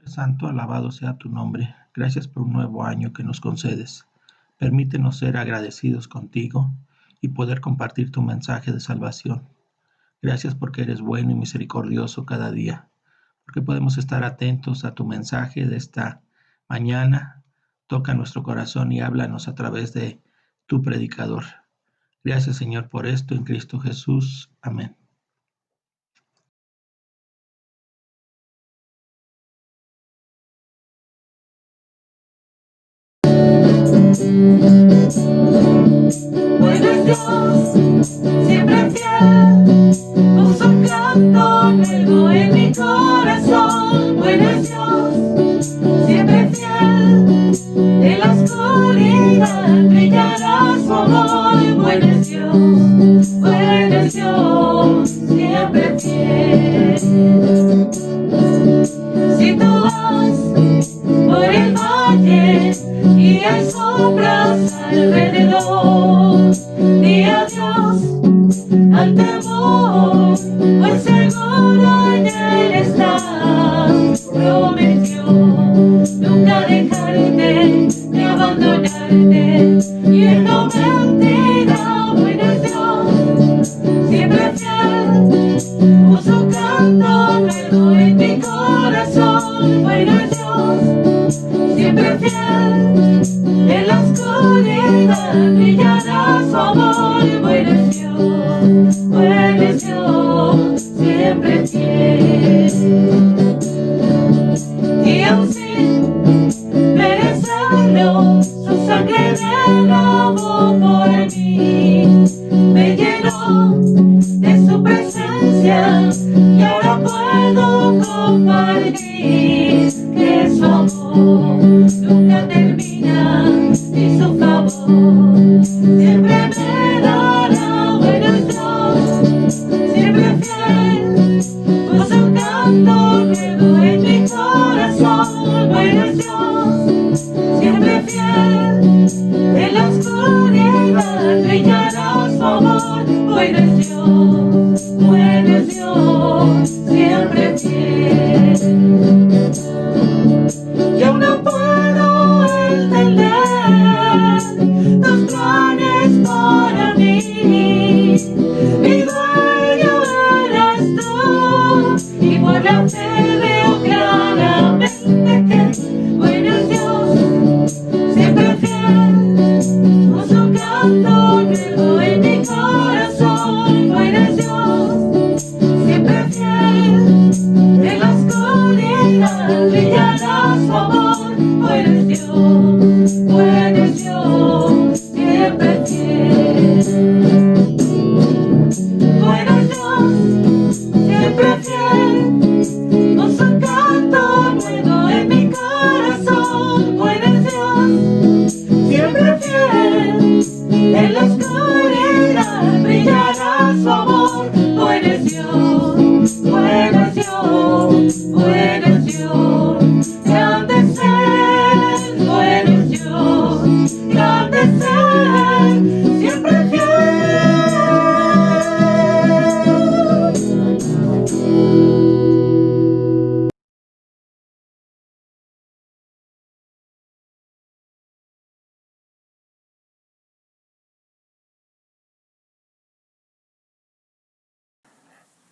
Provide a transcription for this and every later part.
Padre Santo, alabado sea tu nombre. Gracias por un nuevo año que nos concedes. Permítenos ser agradecidos contigo y poder compartir tu mensaje de salvación. Gracias porque eres bueno y misericordioso cada día, porque podemos estar atentos a tu mensaje de esta mañana. Toca nuestro corazón y háblanos a través de tu predicador. Gracias, Señor, por esto en Cristo Jesús. Amén. Bueno es Dios, siempre fiel, puso un canto nuevo en mi corazón. Bueno es Dios, siempre fiel, en la oscuridad brillará su amor. Bueno es Dios, siempre fiel. Si tú vas por el valle y hay sombras alrededor, di adiós al temor, pues seguro en él estás. Prometió nunca dejarte ni abandonarte, y él no mentirá. Bueno es Dios, siempre fiel, puso canto nuevo en mi corazón. Bueno es Dios, siempre fiel, en la oscuridad brillará su amor. Bueno es Dios, siempre fiel. Y aun sin merecerlo, su sangre derramó por mí, me llenó de su presencia y ahora puedo compartir que su amor nunca termina y su favor siempre me dará. Bueno es Dios, siempre fiel, puso un canto nuevo en mi corazón. Bueno es Dios, siempre fiel, en la oscuridad brillará su amor. Bueno es Dios, siempre fiel. Yo no puedo entender tus planes para mí. Mi dueño eres tú, y por la fe veo claramente que bueno es Dios, siempre fiel, puso un canto nuevo en mi corazón. Bueno es Dios, siempre fiel, en la oscuridad brillará su amor. Bueno es Dios, siempre fiel. Bueno es Dios, siempre fiel, puso un canto nuevo en mi corazón. Bueno es Dios, siempre fiel, en la oscuridad brillará su amor. Bueno es Dios, grande es Él. Bueno es Dios, grande es Él, siempre fiel.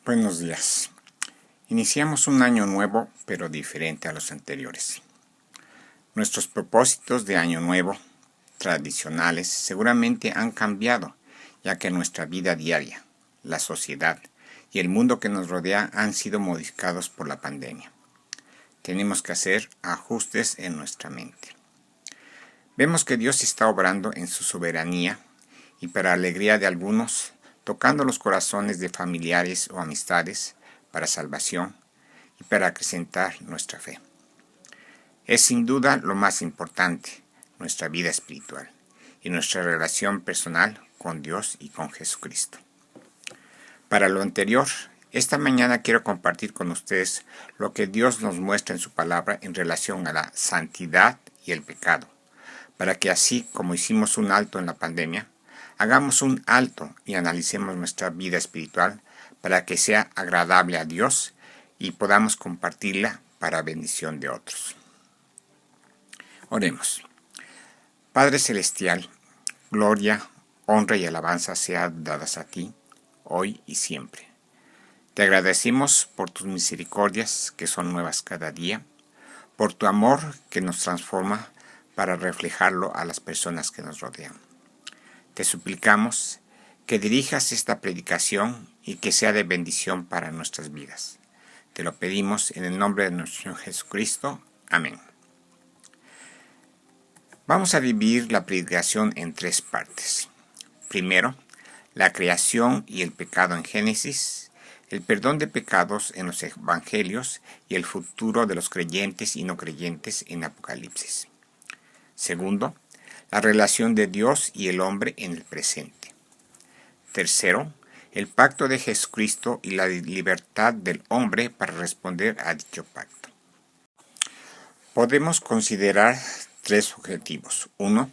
Buenos días. Iniciamos un año nuevo, pero diferente a los anteriores. Nuestros propósitos de año nuevo, tradicionales, seguramente han cambiado, ya que nuestra vida diaria, la sociedad y el mundo que nos rodea han sido modificados por la pandemia. Tenemos que hacer ajustes en nuestra mente. Vemos que Dios está obrando en su soberanía y para alegría de algunos, tocando los corazones de familiares o amistades para salvación y para acrecentar nuestra fe. Es sin duda lo más importante, nuestra vida espiritual y nuestra relación personal con Dios y con Jesucristo. Para lo anterior, esta mañana quiero compartir con ustedes lo que Dios nos muestra en su palabra en relación a la santidad y el pecado, para que así como hicimos un alto en la pandemia, hagamos un alto y analicemos nuestra vida espiritual para que sea agradable a Dios y podamos compartirla para bendición de otros. Oremos. Padre Celestial, gloria, honra y alabanza sean dadas a ti, hoy y siempre. Te agradecemos por tus misericordias que son nuevas cada día, por tu amor que nos transforma para reflejarlo a las personas que nos rodean. Te suplicamos que dirijas esta predicación y que sea de bendición para nuestras vidas. Te lo pedimos en el nombre de nuestro Señor Jesucristo. Amén. Vamos a dividir la predicación en 3 partes. Primero, la creación y el pecado en Génesis, el perdón de pecados en los Evangelios y el futuro de los creyentes y no creyentes en Apocalipsis. Segundo, la relación de Dios y el hombre en el presente. Tercero, el pacto de Jesucristo y la libertad del hombre para responder a dicho pacto. Podemos considerar 3 objetivos. 1.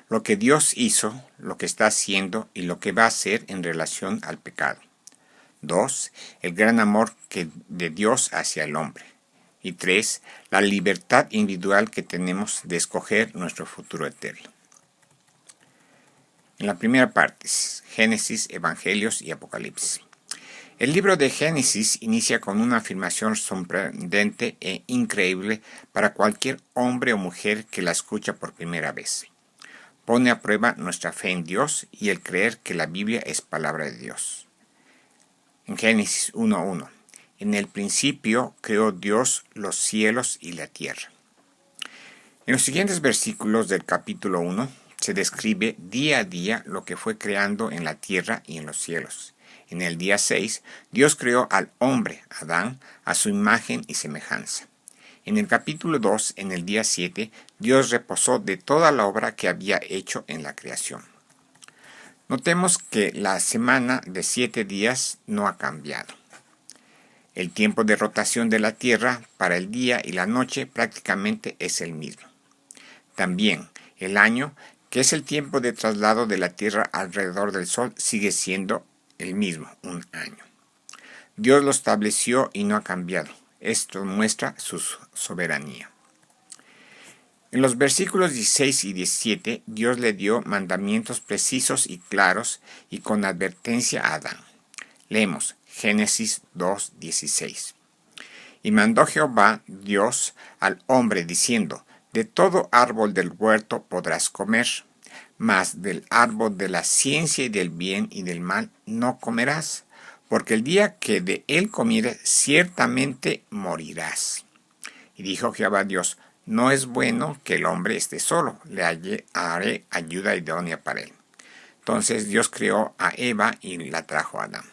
Lo que Dios hizo, lo que está haciendo y lo que va a hacer en relación al pecado. 2. El gran amor de Dios hacia el hombre. Y 3. La libertad individual que tenemos de escoger nuestro futuro eterno. En la primera parte, Génesis, Evangelios y Apocalipsis. El libro de Génesis inicia con una afirmación sorprendente e increíble para cualquier hombre o mujer que la escucha por primera vez. Pone a prueba nuestra fe en Dios y el creer que la Biblia es palabra de Dios. En Génesis 1:1, en el principio creó Dios los cielos y la tierra. En los siguientes versículos del capítulo 1 se describe día a día lo que fue creando en la tierra y en los cielos. En el día 6, Dios creó al hombre, Adán, a su imagen y semejanza. En el capítulo 2, en el día 7, Dios reposó de toda la obra que había hecho en la creación. Notemos que la semana de 7 días no ha cambiado. El tiempo de rotación de la Tierra para el día y la noche prácticamente es el mismo. También el año, que es el tiempo de traslado de la Tierra alrededor del Sol, sigue siendo el mismo, un año. Dios lo estableció y no ha cambiado. Esto muestra su soberanía. En los versículos 16 y 17, Dios le dio mandamientos precisos y claros y con advertencia a Adán. Leemos Génesis 2:16. Y mandó Jehová Dios al hombre diciendo: de todo árbol del huerto podrás comer, mas del árbol de la ciencia y del bien y del mal no comerás, porque el día que de él comieres ciertamente morirás. Y dijo Jehová Dios: no es bueno que el hombre esté solo, le haré ayuda idónea para él. Entonces Dios creó a Eva y la trajo a Adán.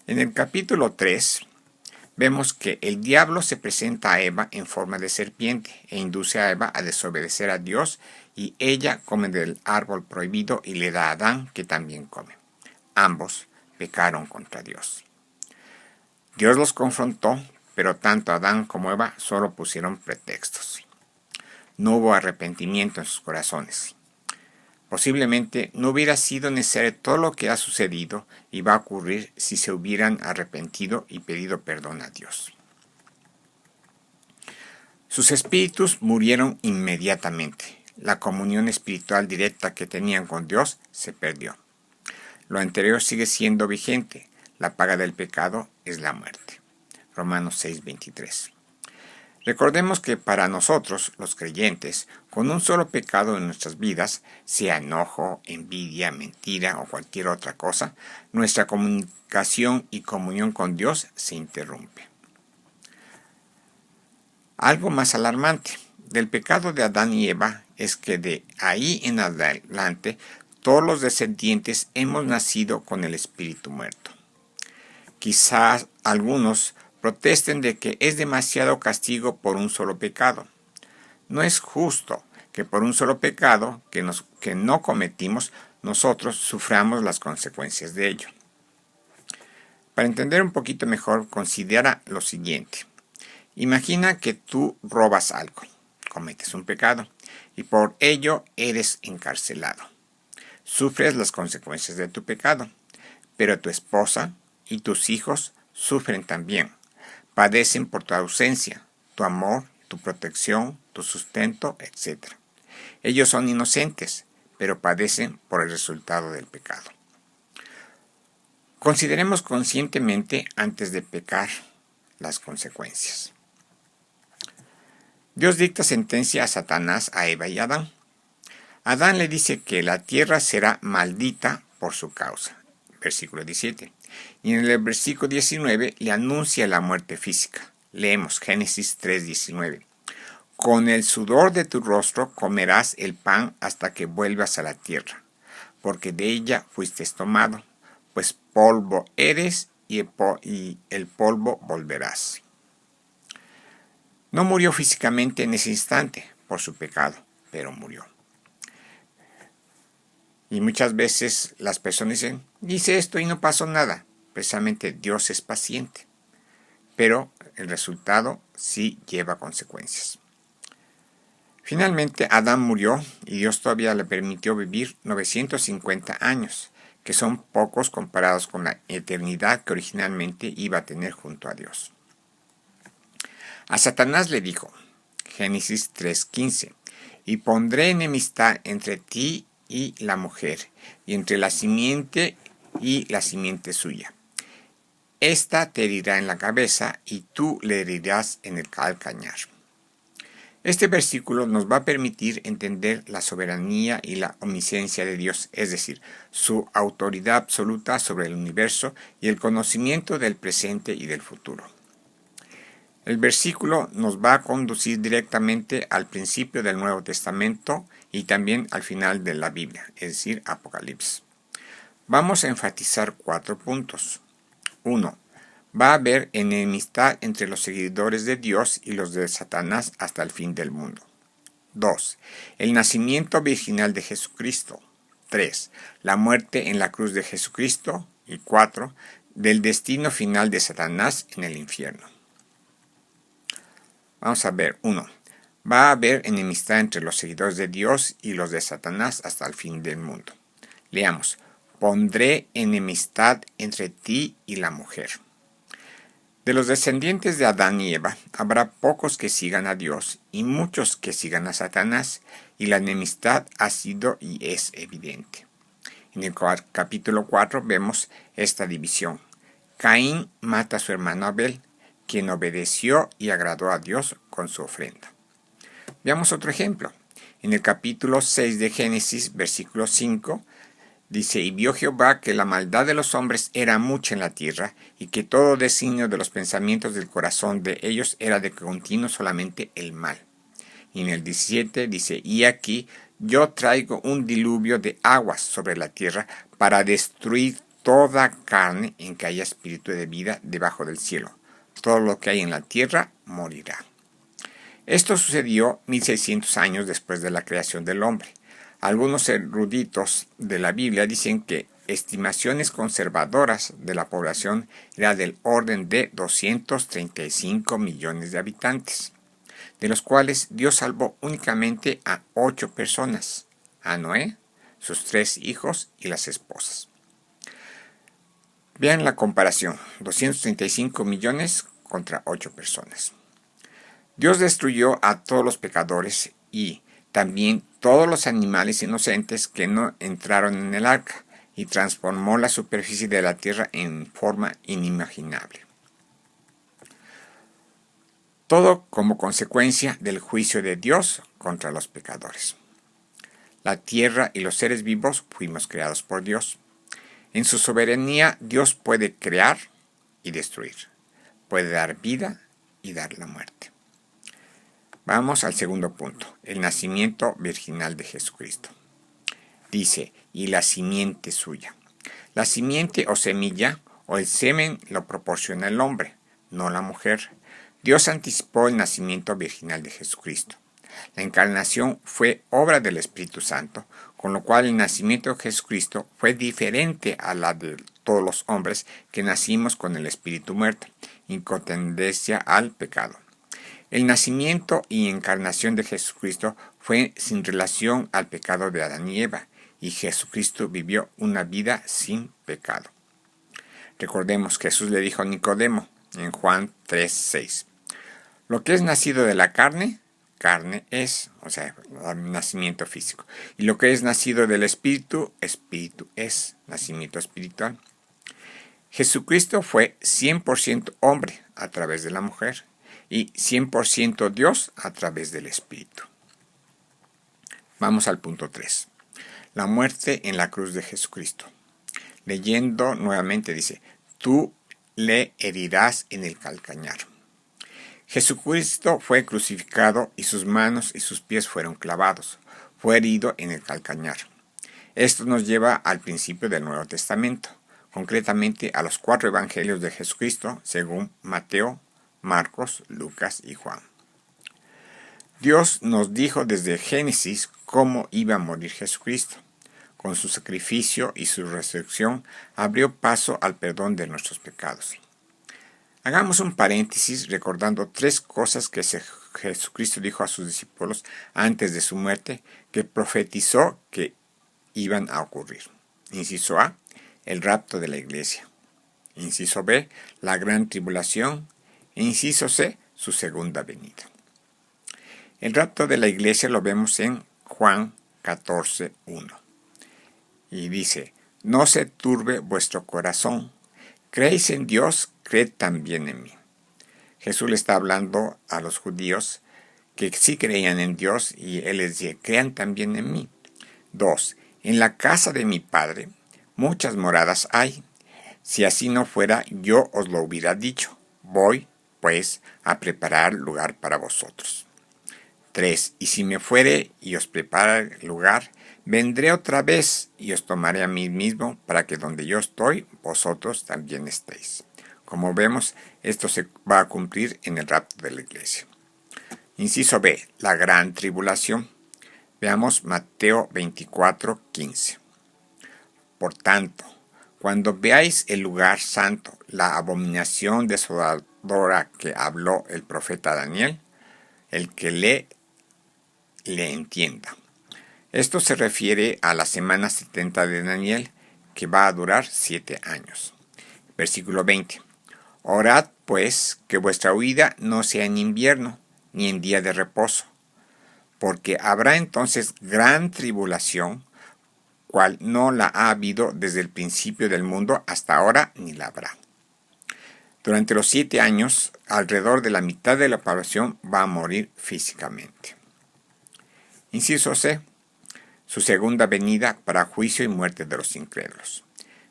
En el capítulo 3 vemos que el diablo se presenta a Eva en forma de serpiente e induce a Eva a desobedecer a Dios, y ella come del árbol prohibido y le da a Adán, que también come. Ambos pecaron contra Dios. Dios los confrontó, pero tanto Adán como Eva solo pusieron pretextos. No hubo arrepentimiento en sus corazones. Posiblemente no hubiera sido necesario todo lo que ha sucedido y va a ocurrir si se hubieran arrepentido y pedido perdón a Dios. Sus espíritus murieron inmediatamente. La comunión espiritual directa que tenían con Dios se perdió. Lo anterior sigue siendo vigente. La paga del pecado es la muerte. Romanos 6:23. Recordemos que para nosotros, los creyentes, con un solo pecado en nuestras vidas, sea enojo, envidia, mentira o cualquier otra cosa, nuestra comunicación y comunión con Dios se interrumpe. Algo más alarmante del pecado de Adán y Eva es que de ahí en adelante todos los descendientes hemos nacido con el espíritu muerto. Quizás algunos protesten de que es demasiado castigo por un solo pecado. No es justo que por un solo pecado que no cometimos nosotros suframos las consecuencias de ello. Para entender un poquito mejor, considera lo siguiente. Imagina que tú robas algo, cometes un pecado y por ello eres encarcelado. Sufres las consecuencias de tu pecado, pero tu esposa y tus hijos sufren también. Padecen por tu ausencia, tu amor, tu protección, tu sustento, etc. Ellos son inocentes, pero padecen por el resultado del pecado. Consideremos conscientemente antes de pecar las consecuencias. Dios dicta sentencia a Satanás, a Eva y a Adán. Adán le dice que la tierra será maldita por su causa. Versículo 17. Y en el versículo 19 le anuncia la muerte física. Leemos Génesis 3:19. Con el sudor de tu rostro comerás el pan hasta que vuelvas a la tierra, porque de ella fuiste tomado, pues polvo eres y el polvo volverás. No murió físicamente en ese instante por su pecado, pero murió. Y muchas veces las personas dicen, dice esto y no pasó nada. Precisamente Dios es paciente, pero el resultado sí lleva consecuencias. Finalmente Adán murió y Dios todavía le permitió vivir 950 años, que son pocos comparados con la eternidad que originalmente iba a tener junto a Dios. A Satanás le dijo, Génesis 3:15, y pondré enemistad entre ti y la mujer, y entre la simiente y la simiente suya. Esta te herirá en la cabeza y tú le herirás en el calcañar. Este versículo nos va a permitir entender la soberanía y la omnisciencia de Dios, es decir, su autoridad absoluta sobre el universo y el conocimiento del presente y del futuro. El versículo nos va a conducir directamente al principio del Nuevo Testamento y también al final de la Biblia, es decir, Apocalipsis. Vamos a enfatizar 4 puntos. 1. Va a haber enemistad entre los seguidores de Dios y los de Satanás hasta el fin del mundo. 2. El nacimiento virginal de Jesucristo. 3. La muerte en la cruz de Jesucristo. Y 4. Del destino final de Satanás en el infierno. Vamos a ver. 1. Va a haber enemistad entre los seguidores de Dios y los de Satanás hasta el fin del mundo. Leamos. Pondré enemistad entre ti y la mujer. De los descendientes de Adán y Eva, habrá pocos que sigan a Dios y muchos que sigan a Satanás, y la enemistad ha sido y es evidente. En el capítulo 4 vemos esta división. Caín mata a su hermano Abel, quien obedeció y agradó a Dios con su ofrenda. Veamos otro ejemplo. En el capítulo 6 de Génesis, versículo 5, dice, y vio Jehová que la maldad de los hombres era mucha en la tierra, y que todo designio de los pensamientos del corazón de ellos era de continuo solamente el mal. Y en el 17 dice, y aquí yo traigo un diluvio de aguas sobre la tierra para destruir toda carne en que haya espíritu de vida debajo del cielo. Todo lo que hay en la tierra morirá. Esto sucedió 1600 años después de la creación del hombre. Algunos eruditos de la Biblia dicen que estimaciones conservadoras de la población era del orden de 235 millones de habitantes, de los cuales Dios salvó únicamente a 8 personas, a Noé, sus 3 hijos y las esposas. Vean la comparación, 235 millones contra 8 personas. Dios destruyó a todos los pecadores y también todos los animales inocentes que no entraron en el arca, y transformó la superficie de la tierra en forma inimaginable. Todo como consecuencia del juicio de Dios contra los pecadores. La tierra y los seres vivos fuimos creados por Dios. En su soberanía, Dios puede crear y destruir. Puede dar vida y dar la muerte. Vamos al segundo punto, el nacimiento virginal de Jesucristo. Dice, y la simiente suya. La simiente o semilla o el semen lo proporciona el hombre, no la mujer. Dios anticipó el nacimiento virginal de Jesucristo. La encarnación fue obra del Espíritu Santo, con lo cual el nacimiento de Jesucristo fue diferente a la de todos los hombres que nacimos con el espíritu muerto, y con tendencia al pecado. El nacimiento y encarnación de Jesucristo fue sin relación al pecado de Adán y Eva, y Jesucristo vivió una vida sin pecado. Recordemos que Jesús le dijo a Nicodemo en Juan 3:6, Lo que es nacido de la carne, carne es, o sea, nacimiento físico. Y lo que es nacido del espíritu, espíritu es, nacimiento espiritual. Jesucristo fue 100% hombre a través de la mujer y 100% Dios a través del espíritu. Vamos al punto 3. La muerte en la cruz de Jesucristo. Leyendo nuevamente dice, tú le herirás en el calcañar. Jesucristo fue crucificado y sus manos y sus pies fueron clavados. Fue herido en el calcañar. Esto nos lleva al principio del Nuevo Testamento, concretamente a los 4 evangelios de Jesucristo, según Mateo, Marcos, Lucas y Juan. Dios nos dijo desde Génesis cómo iba a morir Jesucristo. Con su sacrificio y su resurrección abrió paso al perdón de nuestros pecados. Hagamos un paréntesis recordando 3 cosas que Jesucristo dijo a sus discípulos antes de su muerte, que profetizó que iban a ocurrir. Inciso A, el rapto de la iglesia. Inciso B, la gran tribulación. Inciso C, su segunda venida. El rapto de la iglesia lo vemos en Juan 14:1. Y dice, no se turbe vuestro corazón. Creéis en Dios, creed también en mí. Jesús le está hablando a los judíos que sí creían en Dios y Él les dice, crean también en mí. 2. En la casa de mi Padre muchas moradas hay. Si así no fuera, yo os lo hubiera dicho. Voy, pues, a preparar lugar para vosotros. 3. Y si me fuere y os prepara el lugar, vendré otra vez y os tomaré a mí mismo para que donde yo estoy, vosotros también estéis. Como vemos, esto se va a cumplir en el rapto de la iglesia. Inciso B, la gran tribulación. Veamos Mateo 24:15. Por tanto, cuando veáis el lugar santo, la abominación desoladora que habló el profeta Daniel, el que le entienda. Esto se refiere a la semana 70 de Daniel, que va a durar 7 años. Versículo 20. Orad, pues, que vuestra huida no sea en invierno, ni en día de reposo, porque habrá entonces gran tribulación, cual no la ha habido desde el principio del mundo hasta ahora, ni la habrá. Durante los 7 años, alrededor de la mitad de la población va a morir físicamente. Inciso C. Su segunda venida para juicio y muerte de los incrédulos.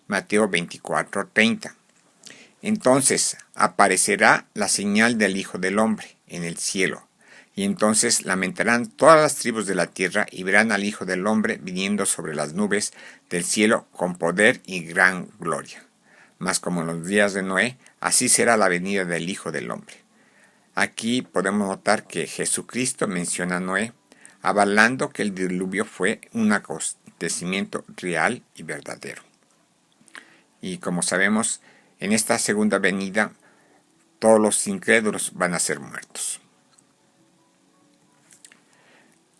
Mateo 24:30. Entonces aparecerá la señal del Hijo del Hombre en el cielo, y entonces lamentarán todas las tribus de la tierra y verán al Hijo del Hombre viniendo sobre las nubes del cielo con poder y gran gloria. Mas como en los días de Noé, así será la venida del Hijo del Hombre. Aquí podemos notar que Jesucristo menciona a Noé, avalando que el diluvio fue un acontecimiento real y verdadero. Y como sabemos, en esta segunda venida, todos los incrédulos van a ser muertos.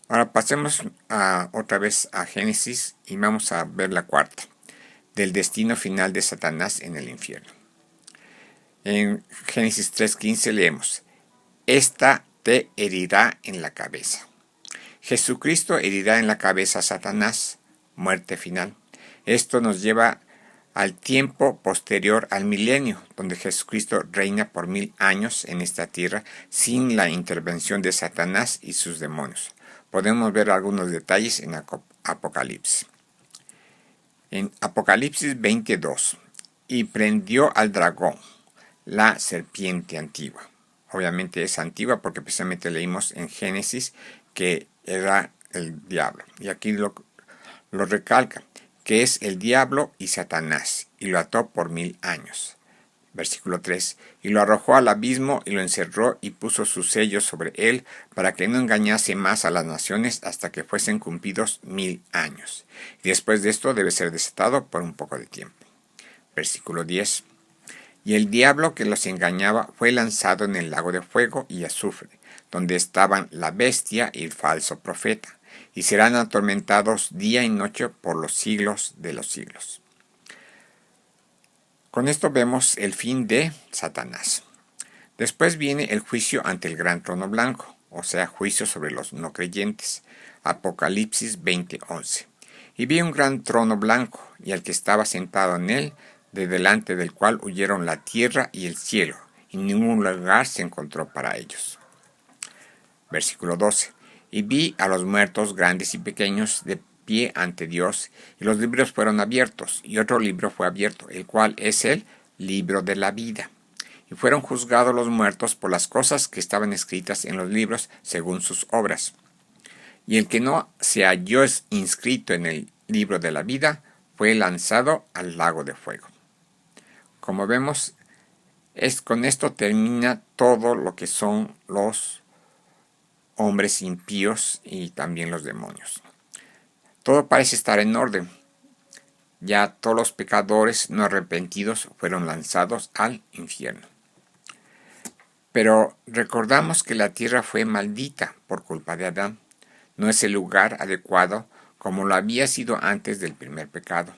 Ahora pasemos otra vez a Génesis y vamos a ver la cuarta, del destino final de Satanás en el infierno. En Génesis 3:15 leemos, esta te herirá en la cabeza. Jesucristo herirá en la cabeza a Satanás, muerte final. Esto nos lleva al tiempo posterior al milenio, donde Jesucristo reina por 1000 años en esta tierra sin la intervención de Satanás y sus demonios. Podemos ver algunos detalles en Apocalipsis. En Apocalipsis 22, y prendió al dragón, la serpiente antigua. Obviamente es antigua porque precisamente leímos en Génesis que era el diablo. Y aquí lo recalca, que es el diablo y Satanás, y lo ató por 1000 años. Versículo 3. Y lo arrojó al abismo y lo encerró y puso sus sellos sobre él para que no engañase más a las naciones hasta que fuesen cumplidos 1000 años. Y después de esto debe ser desatado por un poco de tiempo. Versículo 10. Y el diablo que los engañaba fue lanzado en el lago de fuego y azufre, donde estaban la bestia y el falso profeta, y serán atormentados día y noche por los siglos de los siglos. Con esto vemos el fin de Satanás. Después viene el juicio ante el gran trono blanco, o sea, juicio sobre los no creyentes. Apocalipsis 20:11. Y vi un gran trono blanco, y al que estaba sentado en él, de delante del cual huyeron la tierra y el cielo, y ningún lugar se encontró para ellos. Versículo 12. Y vi a los muertos grandes y pequeños de pie ante Dios, y los libros fueron abiertos, y otro libro fue abierto, el cual es el libro de la vida. Y fueron juzgados los muertos por las cosas que estaban escritas en los libros según sus obras. Y el que no se halló inscrito en el libro de la vida fue lanzado al lago de fuego. Como vemos, con esto termina todo lo que son los hombres impíos y también los demonios. Todo parece estar en orden. Ya todos los pecadores no arrepentidos fueron lanzados al infierno. Pero recordamos que la tierra fue maldita por culpa de Adán. No es el lugar adecuado como lo había sido antes del primer pecado.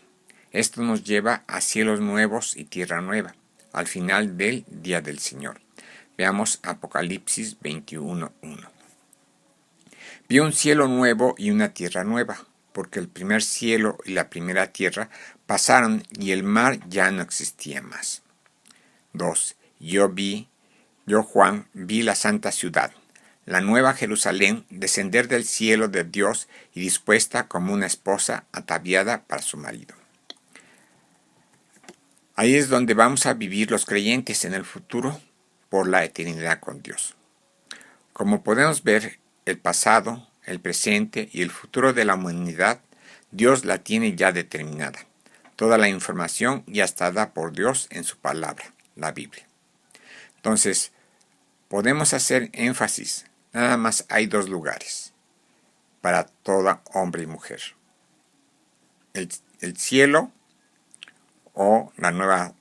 Esto nos lleva a cielos nuevos y tierra nueva, al final del día del Señor. Veamos Apocalipsis 21:1. Vi un cielo nuevo y una tierra nueva, porque el primer cielo y la primera tierra pasaron y el mar ya no existía más. 2. Yo Juan, vi la santa ciudad, la nueva Jerusalén, descender del cielo de Dios y dispuesta como una esposa ataviada para su marido. Ahí es donde vamos a vivir los creyentes en el futuro por la eternidad con Dios. Como podemos ver, el pasado, el presente y el futuro de la humanidad, Dios la tiene ya determinada. Toda la información ya está dada por Dios en su palabra, la Biblia. Entonces, podemos hacer énfasis. Nada más hay dos lugares para todo hombre y mujer. El cielo o la nueva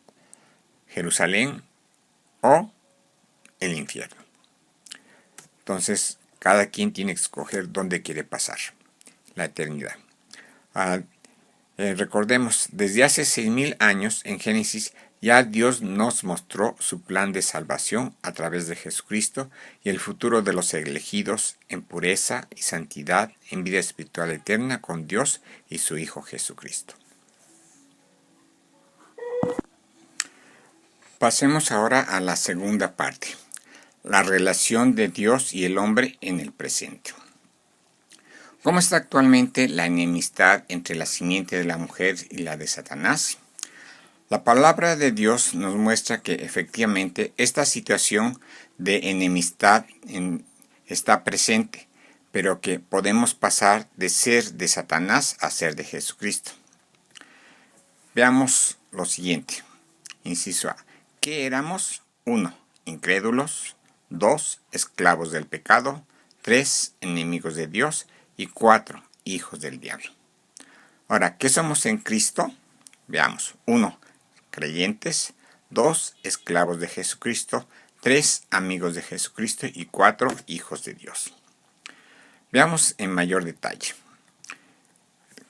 Jerusalén o el infierno. Entonces, cada quien tiene que escoger dónde quiere pasar la eternidad. Recordemos, desde hace 6,000 años en Génesis ya Dios nos mostró su plan de salvación a través de Jesucristo y el futuro de los elegidos en pureza y santidad en vida espiritual eterna con Dios y su Hijo Jesucristo. Pasemos ahora a la segunda parte, la relación de Dios y el hombre en el presente. ¿Cómo está actualmente la enemistad entre la simiente de la mujer y la de Satanás? La palabra de Dios nos muestra que efectivamente esta situación de enemistad está presente, pero que podemos pasar de ser de Satanás a ser de Jesucristo. Veamos lo siguiente. Inciso A. ¿Qué éramos? 1. Incrédulos. 2. Esclavos del pecado. 3. Enemigos de Dios. Y 4. Hijos del diablo. Ahora, ¿qué somos en Cristo? Veamos. 1. Creyentes. 2. Esclavos de Jesucristo. 3. Amigos de Jesucristo. Y 4. Hijos de Dios. Veamos en mayor detalle.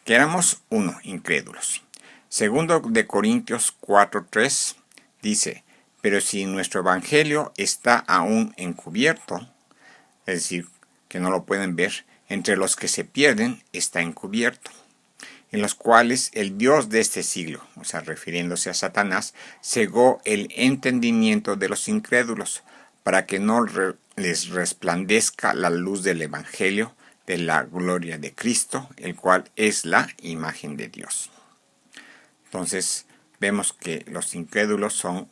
Que éramos 1. Incrédulos. Segundo de Corintios 4:3 dice, pero si nuestro evangelio está aún encubierto, es decir, que no lo pueden ver, entre los que se pierden está encubierto, en los cuales el Dios de este siglo, o sea, refiriéndose a Satanás, cegó el entendimiento de los incrédulos, para que no les resplandezca la luz del evangelio de la gloria de Cristo, el cual es la imagen de Dios. Entonces, vemos que los incrédulos son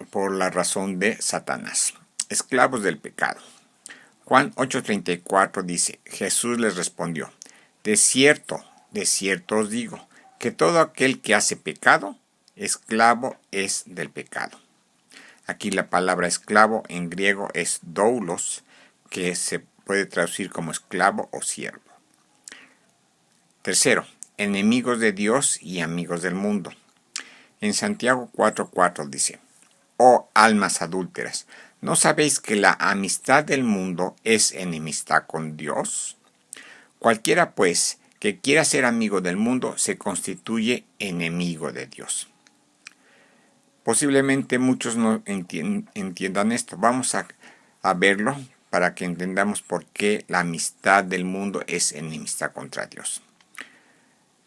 por la razón de Satanás, esclavos del pecado. Juan 8:34 dice, Jesús les respondió, de cierto os digo, que todo aquel que hace pecado, esclavo es del pecado. Aquí la palabra esclavo en griego es doulos, que se puede traducir como esclavo o siervo. Tercero, enemigos de Dios y amigos del mundo. En Santiago 4:4 dice, oh almas adúlteras, ¿no sabéis que la amistad del mundo es enemistad con Dios? Cualquiera, pues, que quiera ser amigo del mundo se constituye enemigo de Dios. Posiblemente muchos no entiendan esto. Vamos a verlo para que entendamos por qué la amistad del mundo es enemistad contra Dios.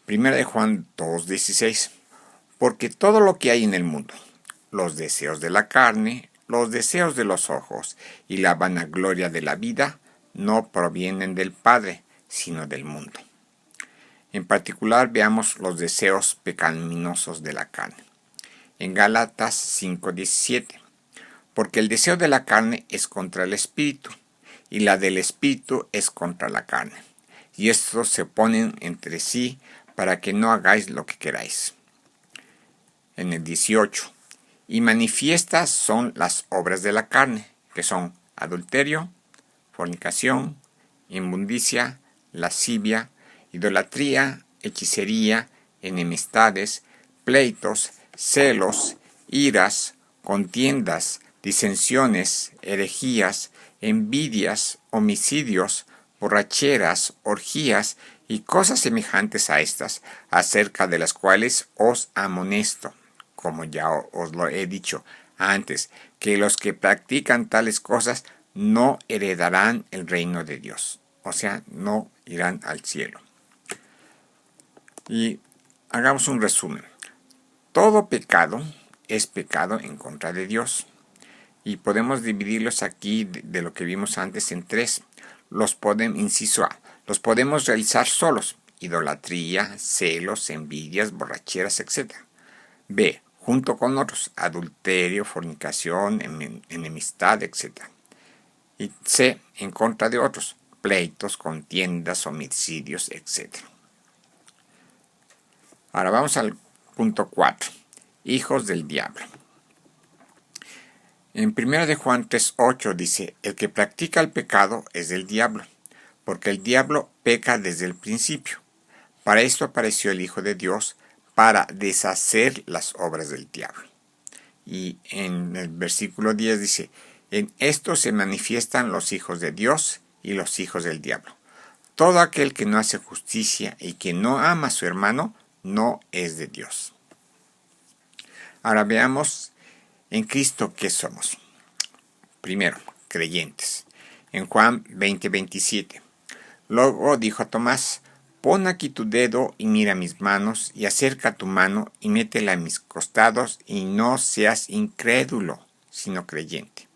Primera de Juan 2:16. Porque todo lo que hay en el mundo, los deseos de la carne, los deseos de los ojos y la vanagloria de la vida, no provienen del Padre, sino del mundo. En particular, veamos los deseos pecaminosos de la carne. En Gálatas 5:17. Porque el deseo de la carne es contra el espíritu, y la del espíritu es contra la carne. Y estos se oponen entre sí para que no hagáis lo que queráis. En el 18. Y manifiestas son las obras de la carne, que son adulterio, fornicación, inmundicia, lascivia, idolatría, hechicería, enemistades, pleitos, celos, iras, contiendas, disensiones, herejías, envidias, homicidios, borracheras, orgías y cosas semejantes a estas, acerca de las cuales os amonesto, como ya os lo he dicho antes, que los que practican tales cosas no heredarán el reino de Dios. O sea, no irán al cielo. Y hagamos un resumen. Todo pecado es pecado en contra de Dios. Y podemos dividirlos aquí de lo que vimos antes en 3. Inciso A. Los podemos realizar solos. Idolatría, celos, envidias, borracheras, etc. B. Junto con otros. Adulterio, fornicación, enemistad, etc. Y C. En contra de otros. Pleitos, contiendas, homicidios, etc. Ahora vamos al punto 4. Hijos del diablo. En 1 de Juan 3:8 dice, el que practica el pecado es del diablo, porque el diablo peca desde el principio. Para esto apareció el Hijo de Dios, para deshacer las obras del diablo. Y en el versículo 10 dice, en esto se manifiestan los hijos de Dios y los hijos del diablo. Todo aquel que no hace justicia y que no ama a su hermano, no es de Dios. Ahora veamos en Cristo qué somos. Primero, creyentes. En Juan 20:27. Luego dijo a Tomás, pon aquí tu dedo y mira mis manos, y acerca tu mano y métela en mis costados, y no seas incrédulo, sino creyente.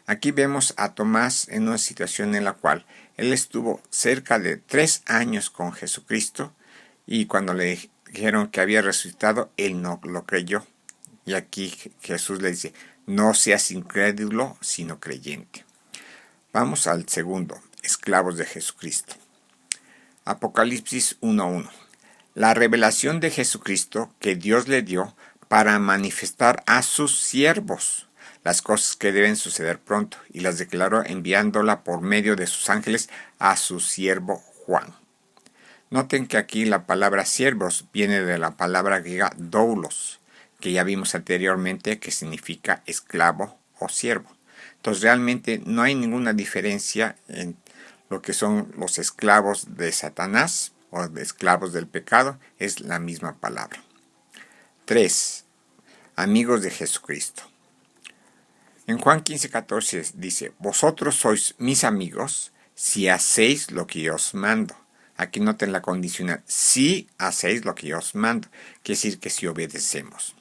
Aquí vemos a Tomás en una situación en la cual él estuvo cerca de 3 años con Jesucristo, y cuando le dijeron que había resucitado, él no lo creyó. Y aquí Jesús le dice, no seas incrédulo, sino creyente. Vamos al segundo, esclavos de Jesucristo. Apocalipsis 1:1. La revelación de Jesucristo que Dios le dio para manifestar a sus siervos las cosas que deben suceder pronto, y las declaró enviándola por medio de sus ángeles a su siervo Juan. Noten que aquí la palabra siervos viene de la palabra griega doulos, que ya vimos anteriormente que significa esclavo o siervo. Entonces realmente no hay ninguna diferencia en lo que son los esclavos de Satanás o de esclavos del pecado, es la misma palabra. 3. Amigos de Jesucristo. En Juan 15:14 dice, vosotros sois mis amigos si hacéis lo que yo os mando. Aquí noten la condicional, si hacéis lo que yo os mando, quiere decir que si obedecemos.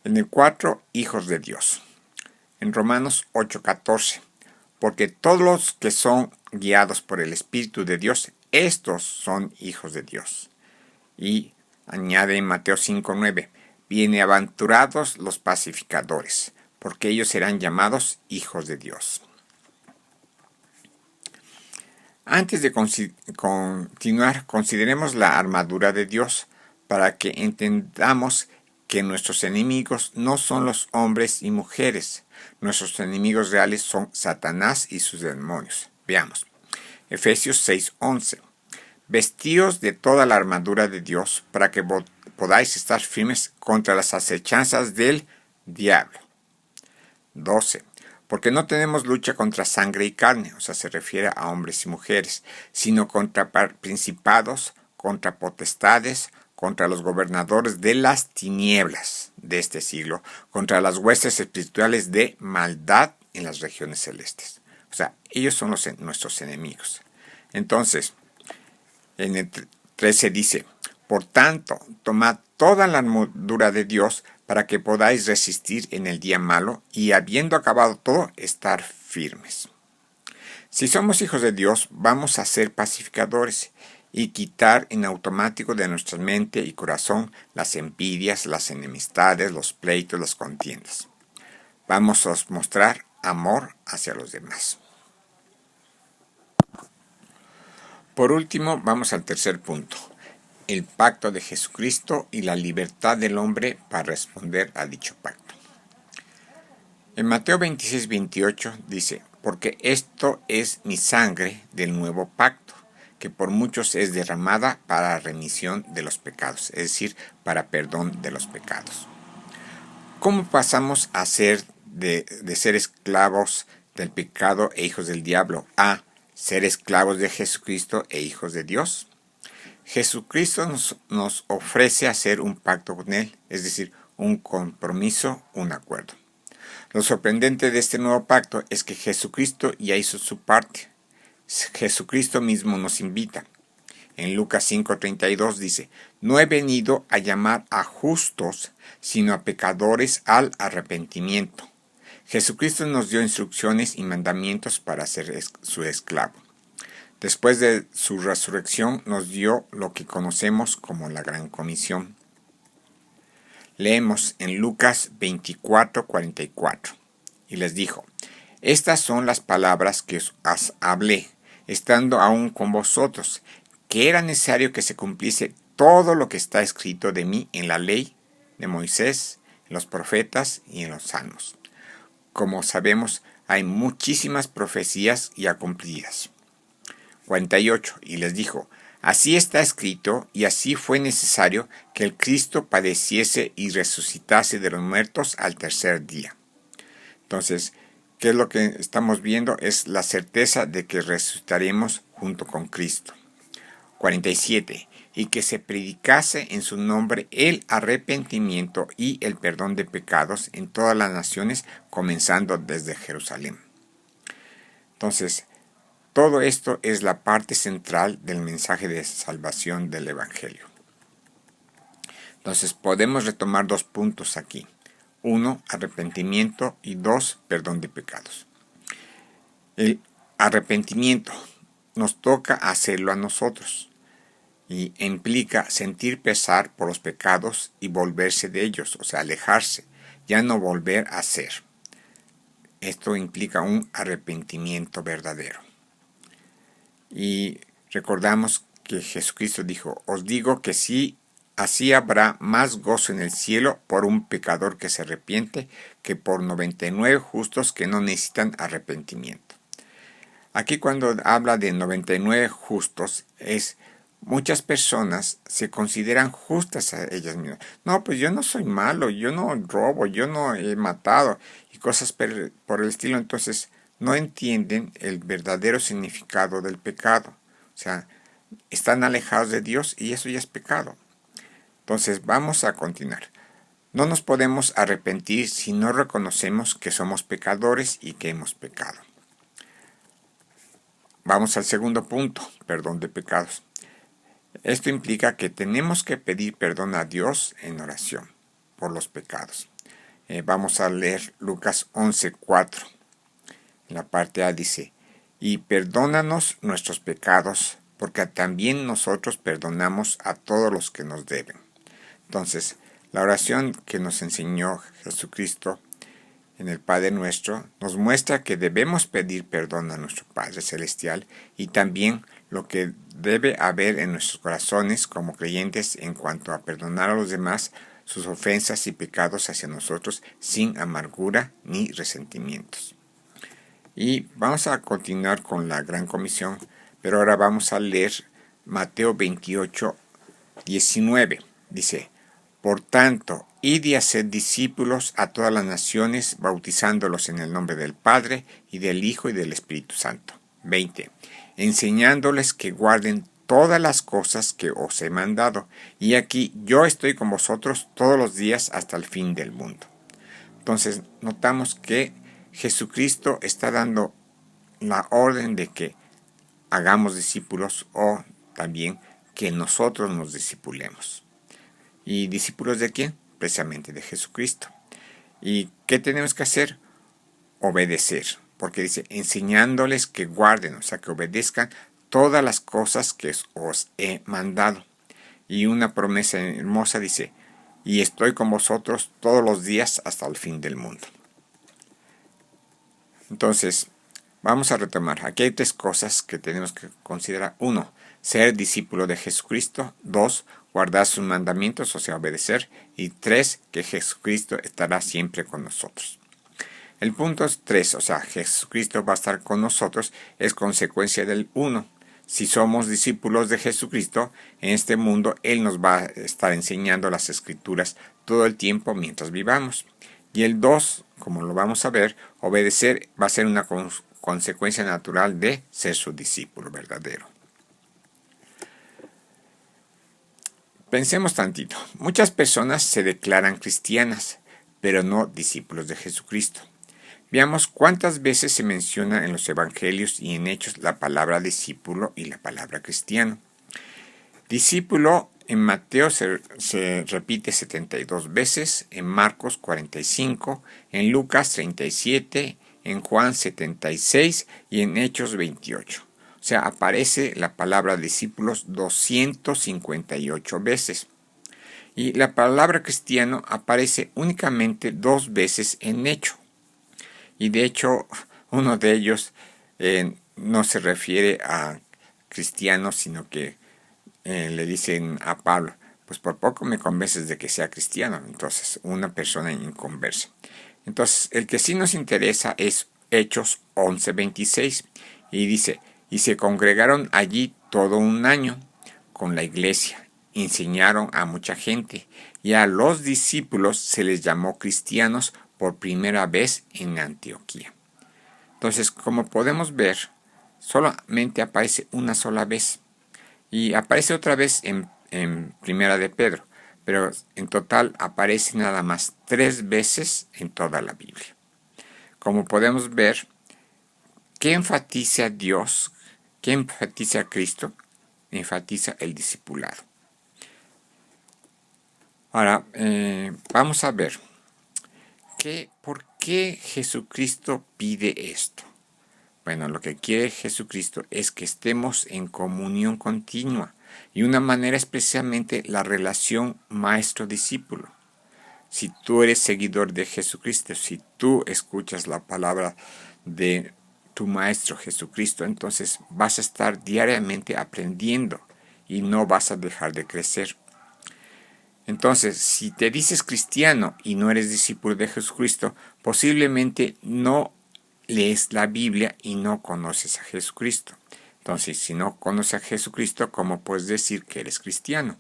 En el 4, hijos de Dios. En Romanos 8:14. Porque todos los que son guiados por el Espíritu de Dios, estos son hijos de Dios. Y añade en Mateo 5:9. Bienaventurados los pacificadores, porque ellos serán llamados hijos de Dios. Antes de continuar, consideremos la armadura de Dios para que entendamos que nuestros enemigos no son los hombres y mujeres. Nuestros enemigos reales son Satanás y sus demonios. Veamos. Efesios 6:11. Vestíos de toda la armadura de Dios para que podáis estar firmes contra las acechanzas del diablo. 12. Porque no tenemos lucha contra sangre y carne, o sea, se refiere a hombres y mujeres, sino contra principados, contra potestades, contra los gobernadores de las tinieblas de este siglo, contra las huestes espirituales de maldad en las regiones celestes. O sea, ellos son nuestros enemigos. Entonces, en el 13 dice, por tanto, tomad toda la armadura de Dios para que podáis resistir en el día malo y, habiendo acabado todo, estar firmes. Si somos hijos de Dios, vamos a ser pacificadores y quitar en automático de nuestra mente y corazón las envidias, las enemistades, los pleitos, las contiendas. Vamos a mostrar amor hacia los demás. Por último, vamos al tercer punto, el pacto de Jesucristo y la libertad del hombre para responder a dicho pacto. En Mateo 26-28 dice, porque esto es mi sangre del nuevo pacto, que por muchos es derramada para remisión de los pecados, es decir, para perdón de los pecados. ¿Cómo pasamos a ser de ser esclavos del pecado e hijos del diablo a ser esclavos de Jesucristo e hijos de Dios? Jesucristo nos ofrece hacer un pacto con Él, es decir, un compromiso, un acuerdo. Lo sorprendente de este nuevo pacto es que Jesucristo ya hizo su parte. Jesucristo mismo nos invita. En Lucas 5:32 dice, no he venido a llamar a justos, sino a pecadores al arrepentimiento. Jesucristo nos dio instrucciones y mandamientos para ser su esclavo. Después de su resurrección nos dio lo que conocemos como la Gran Comisión. Leemos en Lucas 24:44 y les dijo, estas son las palabras que os hablé, estando aún con vosotros, que era necesario que se cumpliese todo lo que está escrito de mí en la ley de Moisés, en los profetas y en los salmos. Como sabemos, hay muchísimas profecías ya cumplidas. 48. Y les dijo, así está escrito y así fue necesario que el Cristo padeciese y resucitase de los muertos al tercer día. Entonces, ¿qué es lo que estamos viendo? Es la certeza de que resucitaremos junto con Cristo. 47. Y que se predicase en su nombre el arrepentimiento y el perdón de pecados en todas las naciones, comenzando desde Jerusalén. Entonces, todo esto es la parte central del mensaje de salvación del Evangelio. Entonces, podemos retomar 2 puntos aquí. 1, arrepentimiento y 2, perdón de pecados. El arrepentimiento nos toca hacerlo a nosotros y implica sentir pesar por los pecados y volverse de ellos, o sea, alejarse, ya no volver a hacer. Esto implica un arrepentimiento verdadero. Y recordamos que Jesucristo dijo, os digo que sí, así habrá más gozo en el cielo por un pecador que se arrepiente que por 99 justos que no necesitan arrepentimiento. Aquí cuando habla de 99 justos muchas personas se consideran justas a ellas mismas. No, pues yo no soy malo, yo no robo, yo no he matado y cosas por el estilo. Entonces no entienden el verdadero significado del pecado. O sea, están alejados de Dios y eso ya es pecado. Entonces vamos a continuar. No nos podemos arrepentir si no reconocemos que somos pecadores y que hemos pecado. Vamos al segundo punto, perdón de pecados. Esto implica que tenemos que pedir perdón a Dios en oración por los pecados. Vamos a leer Lucas 11:4. En la parte A dice, y perdónanos nuestros pecados, porque también nosotros perdonamos a todos los que nos deben. Entonces, la oración que nos enseñó Jesucristo en el Padre Nuestro nos muestra que debemos pedir perdón a nuestro Padre Celestial y también lo que debe haber en nuestros corazones como creyentes en cuanto a perdonar a los demás sus ofensas y pecados hacia nosotros sin amargura ni resentimientos. Y vamos a continuar con la Gran Comisión, pero ahora vamos a leer Mateo 28:19. Dice, por tanto, id y haced discípulos a todas las naciones, bautizándolos en el nombre del Padre, y del Hijo, y del Espíritu Santo. 20. Enseñándoles que guarden todas las cosas que os he mandado. Y aquí yo estoy con vosotros todos los días hasta el fin del mundo. Entonces notamos que Jesucristo está dando la orden de que hagamos discípulos o también que nosotros nos discipulemos. ¿Y discípulos de quién? Precisamente de Jesucristo. ¿Y qué tenemos que hacer? Obedecer. Porque dice, enseñándoles que guarden, o sea, que obedezcan todas las cosas que os he mandado. Y una promesa hermosa dice, y estoy con vosotros todos los días hasta el fin del mundo. Entonces, vamos a retomar. Aquí hay 3 cosas que tenemos que considerar. 1, ser discípulo de Jesucristo. 2, guardar sus mandamientos, o sea, obedecer. Y 3, que Jesucristo estará siempre con nosotros. El punto 3, o sea, Jesucristo va a estar con nosotros, es consecuencia del 1. Si somos discípulos de Jesucristo, en este mundo Él nos va a estar enseñando las Escrituras todo el tiempo mientras vivamos. Y el 2, como lo vamos a ver, obedecer va a ser una consecuencia natural de ser su discípulo verdadero. Pensemos tantito. Muchas personas se declaran cristianas, pero no discípulos de Jesucristo. Veamos cuántas veces se menciona en los evangelios y en Hechos la palabra discípulo y la palabra cristiano. Discípulo en Mateo se repite 72 veces, en Marcos 45, en Lucas 37, en Juan 76 y en Hechos 28. O sea, aparece la palabra discípulos 258 veces. Y la palabra cristiano aparece únicamente 2 veces en Hechos. Y de hecho, uno de ellos no se refiere a cristianos, sino que le dicen a Pablo, pues por poco me convences de que sea cristiano. Entonces, una persona inconversa. Entonces, el que sí nos interesa es Hechos 11:26. Y dice, y se congregaron allí todo un año con la iglesia. Enseñaron a mucha gente. Y a los discípulos se les llamó cristianos por primera vez en Antioquía. Entonces, como podemos ver, solamente aparece una sola vez. Y aparece otra vez en Primera de Pedro. Pero en total aparece nada más 3 veces en toda la Biblia. Como podemos ver, ¿qué enfatiza a Dios? ¿Qué enfatiza a Cristo? Enfatiza el discipulado. Ahora, vamos a ver. ¿Por qué Jesucristo pide esto? Bueno, lo que quiere Jesucristo es que estemos en comunión continua. Y una manera es precisamente la relación maestro-discípulo. Si tú eres seguidor de Jesucristo, si tú escuchas la palabra de tu maestro Jesucristo, entonces vas a estar diariamente aprendiendo y no vas a dejar de crecer. Entonces, si te dices cristiano y no eres discípulo de Jesucristo, posiblemente no lees la Biblia y no conoces a Jesucristo. Entonces, si no conoces a Jesucristo, ¿cómo puedes decir que eres cristiano?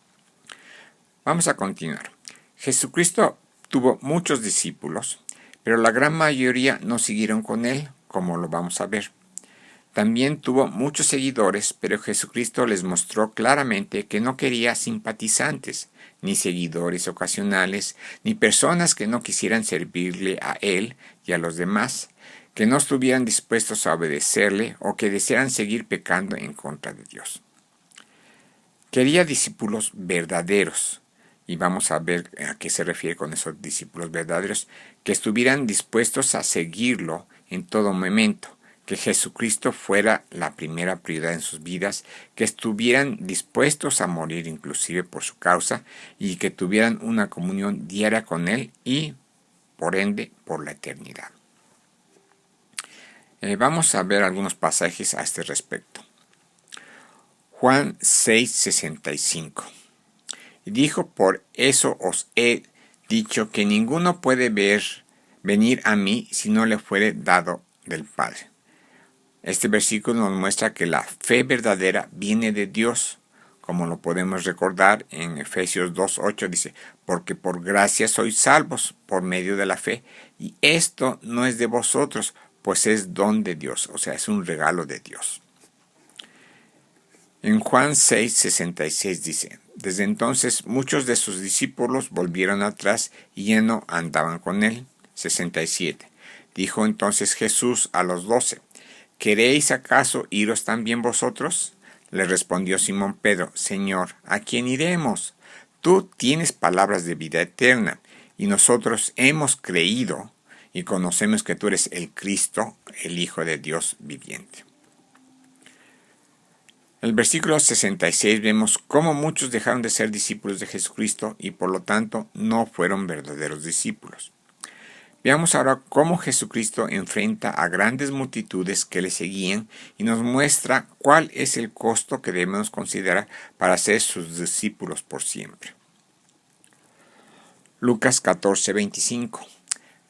Vamos a continuar. Jesucristo tuvo muchos discípulos, pero la gran mayoría no siguieron con él, como lo vamos a ver. También tuvo muchos seguidores, pero Jesucristo les mostró claramente que no quería simpatizantes, ni seguidores ocasionales, ni personas que no quisieran servirle a él y a los demás, que no estuvieran dispuestos a obedecerle o que desearan seguir pecando en contra de Dios. Quería discípulos verdaderos, y vamos a ver a qué se refiere con esos discípulos verdaderos, que estuvieran dispuestos a seguirlo en todo momento, que Jesucristo fuera la primera prioridad en sus vidas, que estuvieran dispuestos a morir inclusive por su causa y que tuvieran una comunión diaria con Él y, por ende, por la eternidad. Vamos a ver algunos pasajes a este respecto. Juan 6:65. Y dijo, por eso os he dicho que ninguno puede venir a mí si no le fuere dado del Padre. Este versículo nos muestra que la fe verdadera viene de Dios, como lo podemos recordar en Efesios 2:8, dice, porque por gracia sois salvos por medio de la fe, y esto no es de vosotros, pues es don de Dios, o sea, es un regalo de Dios. En Juan 6:66 dice: Desde entonces muchos de sus discípulos volvieron atrás y ya no andaban con él. 67. Dijo entonces Jesús a los 12: ¿Queréis acaso iros también vosotros? Le respondió Simón Pedro: Señor, ¿a quién iremos? Tú tienes palabras de vida eterna, y nosotros hemos creído y conocemos que tú eres el Cristo, el Hijo de Dios viviente. En el versículo 66 vemos cómo muchos dejaron de ser discípulos de Jesucristo y por lo tanto no fueron verdaderos discípulos. Veamos ahora cómo Jesucristo enfrenta a grandes multitudes que le seguían y nos muestra cuál es el costo que debemos considerar para ser sus discípulos por siempre. Lucas 14:25.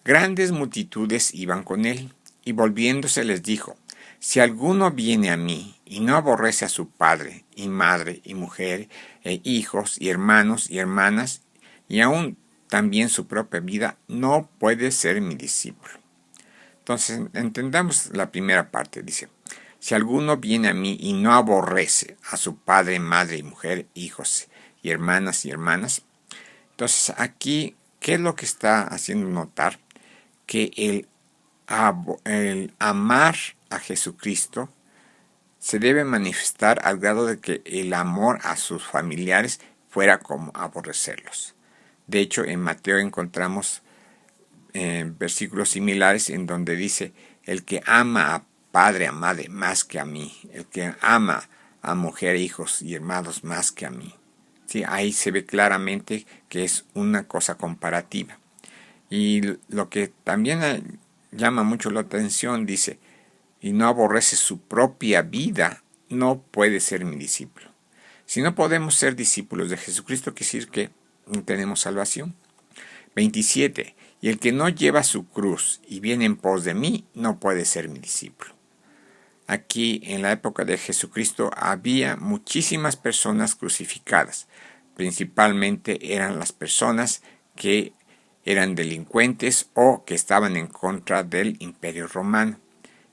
Grandes multitudes iban con él, y volviéndose les dijo: Si alguno viene a mí y no aborrece a su padre y madre y mujer e hijos y hermanos y hermanas y aún también su propia vida, no puede ser mi discípulo. Entonces entendamos la primera parte. Dice: si alguno viene a mí y no aborrece a su padre, madre y mujer, hijos y hermanas. Entonces aquí, ¿qué es lo que está haciendo notar? Que el amar a Jesucristo se debe manifestar al grado de que el amor a sus familiares fuera como aborrecerlos. De hecho, en Mateo encontramos versículos similares en donde dice: el que ama a padre, a madre más que a mí, el que ama a mujer, hijos y hermanos más que a mí. Sí, ahí se ve claramente que es una cosa comparativa. Y lo que también llama mucho la atención, dice: y no aborrece su propia vida, no puede ser mi discípulo. Si no podemos ser discípulos de Jesucristo, quiere decir que no tenemos salvación. 27. Y el que no lleva su cruz y viene en pos de mí, no puede ser mi discípulo. Aquí, en la época de Jesucristo, había muchísimas personas crucificadas. Principalmente eran las personas que eran delincuentes o que estaban en contra del Imperio Romano.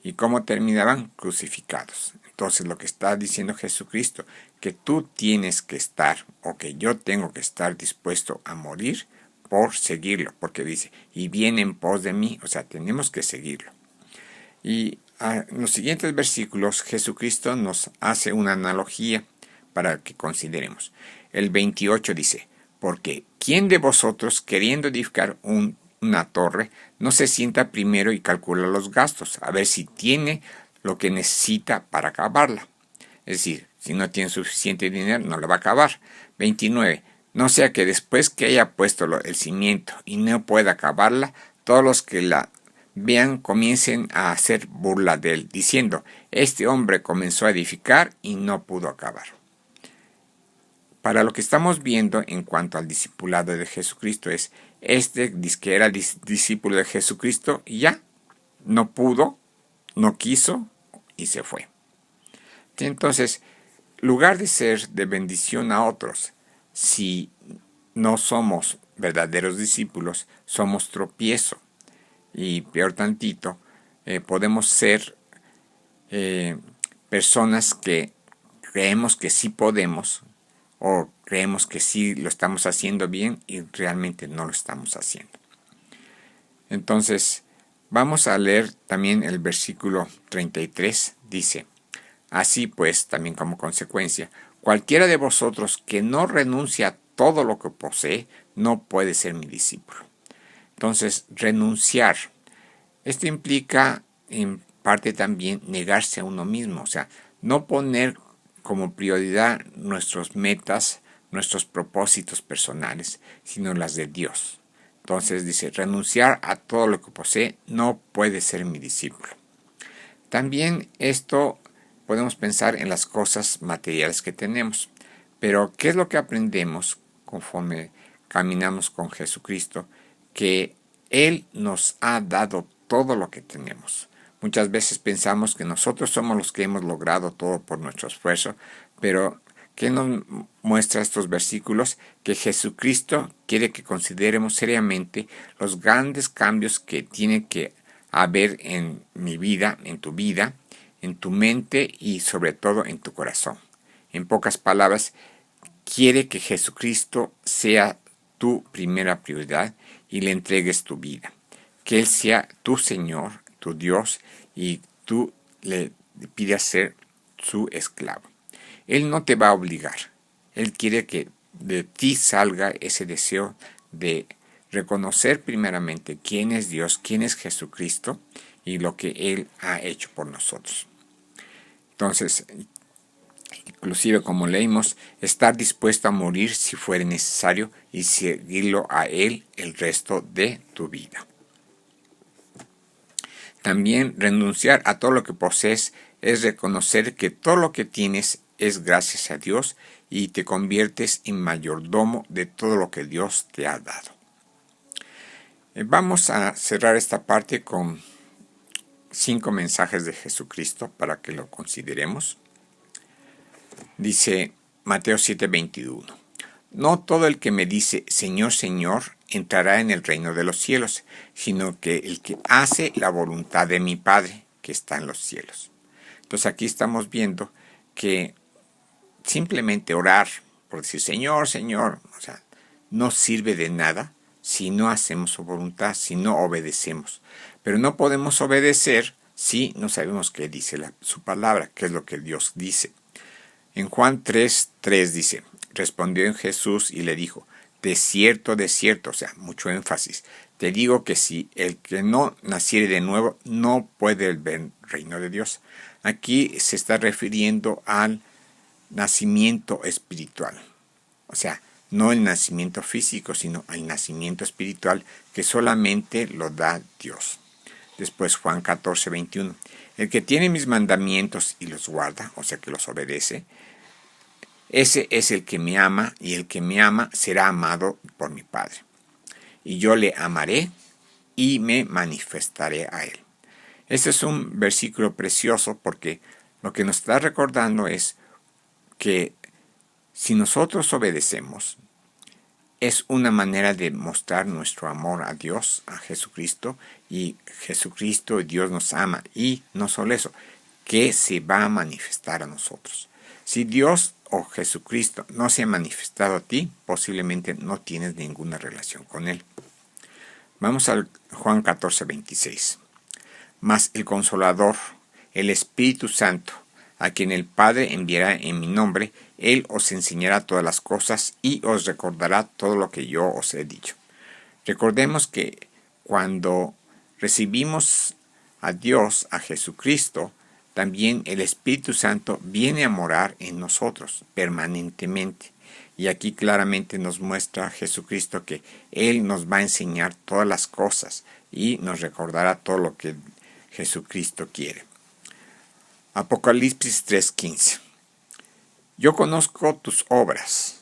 ¿Y cómo terminaban? Crucificados. Entonces lo que está diciendo Jesucristo, que tú tienes que estar, o que yo tengo que estar dispuesto a morir por seguirlo, porque dice: y viene en pos de mí, o sea, tenemos que seguirlo. Y en los siguientes versículos Jesucristo nos hace una analogía para que consideremos. El 28 dice: porque ¿quién de vosotros, queriendo edificar una torre, no se sienta primero y calcula los gastos, a ver si tiene lo que necesita para acabarla? Es decir, si no tiene suficiente dinero, no la va a acabar. 29. No sea que después que haya puesto el cimiento y no pueda acabarla, todos los que la vean comiencen a hacer burla de él, diciendo: este hombre comenzó a edificar y no pudo acabar. Para lo que estamos viendo en cuanto al discipulado de Jesucristo es: dice que era discípulo de Jesucristo y ya no pudo, no quiso y se fue. Entonces, lugar de ser de bendición a otros, si no somos verdaderos discípulos, somos tropiezo. Y peor tantito, podemos ser personas que creemos que sí podemos, o creemos que sí lo estamos haciendo bien y realmente no lo estamos haciendo. Entonces, vamos a leer también el versículo 33. Dice: así pues, también como consecuencia, cualquiera de vosotros que no renuncia a todo lo que posee, no puede ser mi discípulo. Entonces, renunciar. Esto implica en parte también negarse a uno mismo, o sea, no poner como prioridad nuestras metas, nuestros propósitos personales, sino las de Dios. Entonces dice: renunciar a todo lo que posee no puede ser mi discípulo. También esto podemos pensar en las cosas materiales que tenemos, pero ¿qué es lo que aprendemos conforme caminamos con Jesucristo? Que Él nos ha dado todo lo que tenemos. Muchas veces pensamos que nosotros somos los que hemos logrado todo por nuestro esfuerzo, pero ¿qué nos muestra estos versículos? Que Jesucristo quiere que consideremos seriamente los grandes cambios que tiene que haber en mi vida, en tu mente y sobre todo en tu corazón. En pocas palabras, quiere que Jesucristo sea tu primera prioridad y le entregues tu vida. Que Él sea tu Señor, tu Dios, y tú le pidas ser su esclavo. Él no te va a obligar. Él quiere que de ti salga ese deseo de reconocer primeramente quién es Dios, quién es Jesucristo y lo que Él ha hecho por nosotros. Entonces, inclusive como leímos, estar dispuesto a morir si fuere necesario y seguirlo a Él el resto de tu vida. También renunciar a todo lo que posees es reconocer que todo lo que tienes es gracias a Dios y te conviertes en mayordomo de todo lo que Dios te ha dado. Vamos a cerrar esta parte con 5 mensajes de Jesucristo para que lo consideremos. Dice Mateo 7:21. No todo el que me dice Señor, Señor, entrará en el reino de los cielos, sino que el que hace la voluntad de mi Padre que está en los cielos. Entonces aquí estamos viendo que simplemente orar por decir Señor, Señor, o sea, no sirve de nada si no hacemos su voluntad, si no obedecemos. Pero no podemos obedecer si no sabemos qué dice su palabra, qué es lo que Dios dice. En Juan 3:3 dice, respondió Jesús y le dijo, de cierto, o sea, mucho énfasis, te digo que si el que no naciere de nuevo no puede ver el reino de Dios. Aquí se está refiriendo al nacimiento espiritual. O sea, no el nacimiento físico, sino el nacimiento espiritual que solamente lo da Dios. Después Juan 14:21. El que tiene mis mandamientos y los guarda, o sea que los obedece, ese es el que me ama, y el que me ama será amado por mi Padre. Y yo le amaré y me manifestaré a él. Este es un versículo precioso porque lo que nos está recordando es que si nosotros obedecemos, es una manera de mostrar nuestro amor a Dios, a Jesucristo, y Jesucristo y Dios nos ama. Y no solo eso, que se va a manifestar a nosotros. Si Dios o Jesucristo no se ha manifestado a ti, posiblemente no tienes ninguna relación con Él. Vamos al Juan 14:26. Mas el Consolador, el Espíritu Santo, a quien el Padre enviará en mi nombre, Él os enseñará todas las cosas y os recordará todo lo que yo os he dicho. Recordemos que cuando recibimos a Dios, a Jesucristo, también el Espíritu Santo viene a morar en nosotros permanentemente. Y aquí claramente nos muestra Jesucristo que Él nos va a enseñar todas las cosas y nos recordará todo lo que Jesucristo quiere. Apocalipsis 3:15. Yo conozco tus obras,